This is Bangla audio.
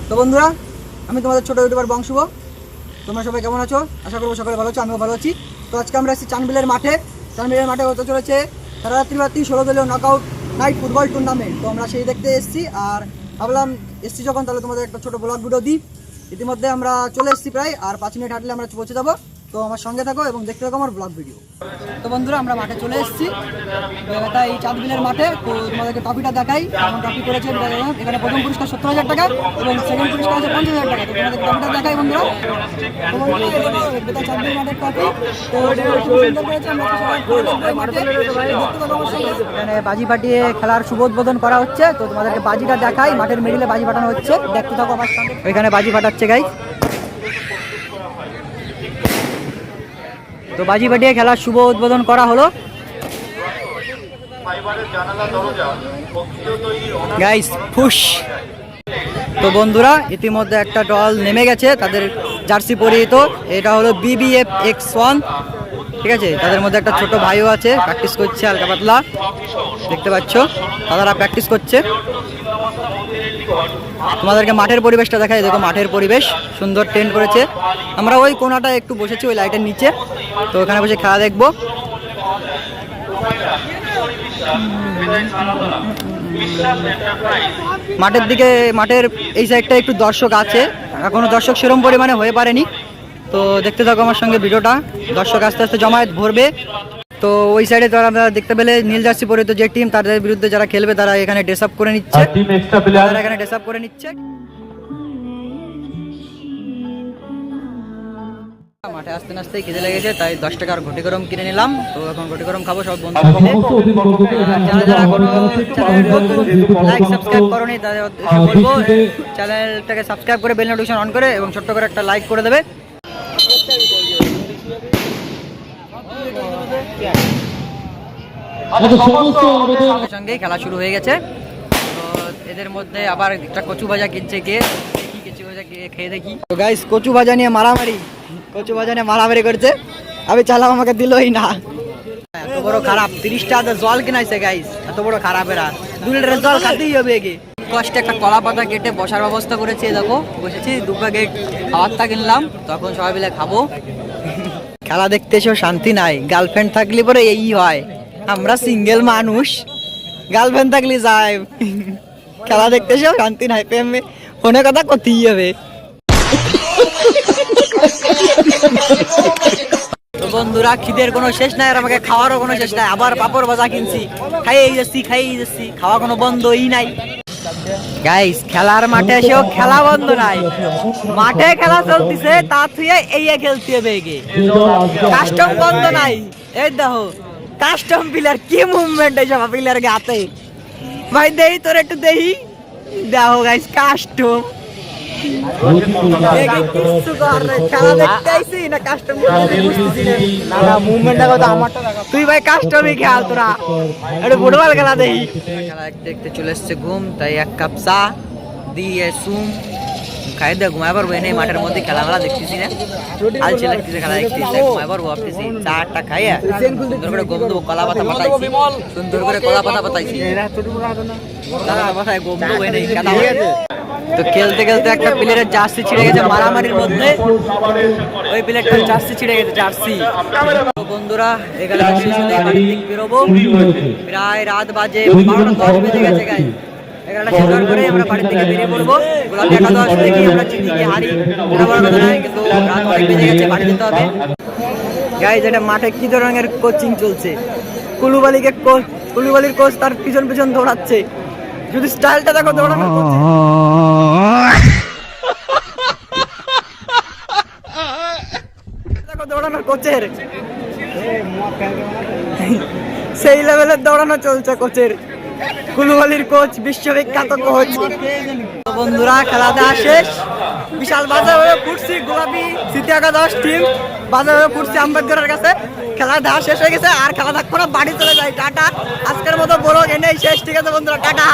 তো বন্ধুরা, আমি তোমাদের ছোট ইউটিউবার বংশুভ। তোমরা সবাই কেমন আছো? আশা করবো সকলে ভালো আছো, আমিও ভালো আছি। তো আজকে আমরা এসেছি চানবিলের মাঠে হতে চলেছে সারা রাত্রিব্যাপী 16 দলীয় নকআউট নাইট ফুটবল টুর্নামেন্ট। তো আমরা সেই দেখতে এসেছি, আর ভাবলাম এসেছি যখন তাহলে তোমাদের একটা ছোটো ব্লগ ভিডিও দিই। ইতিমধ্যে আমরা চলে এসেছি প্রায়, আর 5 মিনিট হাঁটলে আমরা পৌঁছে যাবো। তো আমার সঙ্গে থাকো এবং দেখতে থাকো আমার ব্লগ ভিডিও। তো বন্ধুরা, আমরা মাঠে চলে এসেছি, এই চাঁদবিলের মাঠে। তো তোমাদেরকে ট্রফিটা দেখাই, কেমন ট্রফি করেছে। এখানে প্রথম পুরস্কার 70,000 টাকা এবং সেকেন্ড পুরস্কার আছে 50,000 টাকা। তো তোমাদের ট্রফিটা দেখাই বন্ধুরা। তো বন্ধুরা, চাঁদবিল মাঠের ট্রফি। তো এখানে বাজি ফাটিয়ে খেলার শুভ উদ্বোধন করা হচ্ছে। তো তোমাদেরকে বাজিটা দেখাই, মাঠের মিডিলে বাজি ফাটানো হচ্ছে, দেখতে থাকো আমার সঙ্গে। এখানে বাজি ফাটাচ্ছে গাই। তো বাজি ফাটিয়ে খেলার শুভ উদ্বোধন করা হলো গাইস, ফুশ। তো বন্ধুরা, ইতিমধ্যে একটা দল নেমে গেছে, তাদের জার্সি পরিহিত। এটা হলো BBF X1, ঠিক আছে। তাদের মধ্যে একটা ছোট ভাইও আছে, প্র্যাকটিস করছে হালকা পাতলা, দেখতে পাচ্ছ। তারা প্র্যাকটিস করছে। তোমাদেরকে মাঠের পরিবেশটা দেখাই। দেখো মাঠের পরিবেশ সুন্দর, টেন্ট করেছে। আমরা ওই কোনাটা একটু বসেছি, ওই লাইটের নিচে। তো ওখানে বসে খেলা দেখবো। মাঠের দিকে, মাঠের এই সাইডটা একটু দর্শক আছে, এখনো দর্শক সেরকম পরিমাণে হয়ে পারেনি। তো দেখতে থাকো আমার সঙ্গে ভিডিওটা। দর্শক আস্তে আস্তে জমায়েত ভরবে। তো ওই সাইডে তারা দেখতে পেলে নীল জার্সি পরিহিত যে টিম, তাদের বিরুদ্ধে যারা খেলবে তারা এখানে ড্রেস আপ করে নিচ্ছে। মাঠে আসতে আসতেই খিদে লেগেছে, তাই 10 টাকার ঘটি গরম কিনে নিলাম। তো এখন ঘটি গরম খাবো সব বন্ধু মিলে। যারা কোনো লাইক সাবস্ক্রাইব করোনি তাদের বলবো চ্যানেলটাকে সাবস্ক্রাইব করে বেল নোটিফিকেশন অন করে এবং ছোট্ট করে একটা লাইক করে দেবে। সঙ্গেই খেলা শুরু হয়ে গেছে। তো এদের মধ্যে আবার একটা কচু ভাজা কিনছে কে, দেখি কচু ভাজা খেয়ে দেখি। তো গাইস, কচু ভাজা নিয়ে মারামারি করছে। আমি চালাম, আমাকে দিলই না। এত বড় খারাপ, 30 টাকা জল কিনাইছে গাইস। এত বড় খারাপ, এরা 2 লিটারের জল খাতেই হবে এগে। কষ্টে একটা কলা পাতা কেটে বসার ব্যবস্থা করেছি। দেখো বসেছি, 2 প্যাকেট খাবারটা কিনলাম। তখন সবাই মিলে খাবো। খেলা দেখতে এসেও শান্তি নাই, গার্লফ্রেন্ড থাকলে পরে এই হয়। আমরা সিঙ্গেল মানুষ, গার্লফ্রেন্ড থাকলে যায়। খেলা দেখতে এসেও শান্তি নাই, প্রেমে ফোনে কথা করতেই হবে। তো বন্ধুরা, খিদের কোনো শেষ নাই, আর আমাকে খাওয়ারও কোনো শেষ নাই। আবার পাপড় ভাজা কিনছি, খাইয়েই যাচ্ছি। খাওয়া কোনো বন্ধই নাই গাইস। খেলার মাঠে এসেও খেলা বন্ধ নাই, মাঠে খেলা চলতেছে, তা থুয়ে এই খেলতে হবে এগে। কাস্টম বন্ধ নাই। এই দেখো কাস্টম প্লেয়ার, কি মুভমেন্ট এইসব প্লেয়ারকে হাতে। ভাই দেই তোর একটু দেই। দেখো গাইস, কাস্টম তুই ভাই কাস্টমই খেয়াল, তোরা একটু ফুটবল খেলা দেই। খেলা দেখতে চলে এসছে ঘুম, তাই 1 কাপ চা দিয়ে সুম খাই দিয়ে ঘুমায় পারবো। এনে মাঠের মধ্যে খেলামেলা দেখতেছি না, আলছে লাগতেছে, খেলা দেখতেছি, ঘুমায় পারবো ভাবতেছি। চাটা খাইয়া সুন্দর করে গম দেবো, কলা পাতা পাতাইছি, সুন্দর করে কলা পাতা পাতাইছি, গম দেবো এনে খেলা। তো খেলতে খেলতে একটা প্লেয়ারের জার্সি ছিঁড়ে গেছে মারামারির মধ্যে। ওই প্লেয়ারটার জার্সি ছিঁড়ে গেছে, জার্সি। তো বন্ধুরা, এখানে বেরোবো। প্রায় রাত বাজে 12:10 বেজে গেছে গাইস। এখানে শেষ করে আমরা বাড়ির থেকে বেরিয়ে পড়বো। গোলাপি একাদশ থেকে আমরা চিঠিকে হারি, এটা বড় কথা নয়, কিন্তু রাত অনেক বেজে গেছে, বাড়ি যেতে হবে গাইস। এটা মাঠে কি ধরনের কোচিং চলছে। কুলুবালির কোচ তার পিছন পিছন দৌড়াচ্ছে। যদি স্টাইলটা দেখো দৌড়ানোর কোচের, সেই লেভেলের দৌড়ানো চলছে কোচের। কুলুবালির কোচ, বিশ্ববিখ্যাত কোচ। বন্ধুরা, খেলা দেওয়া শেষ। বিশাল বাজে হয়ে ফুটছি, গোলাপি স্মৃতি একাদশ টিম বাজে হয়ে ফুটছি আম্বেদকরের কাছে। খেলা দেওয়া শেষ হয়ে গেছে, আর খেলা থাকবো না, বাড়ি চলে যাই। টাটা, আজকের মতো বড় এনেই শেষ, ঠিক আছে বন্ধুরা, টাটা।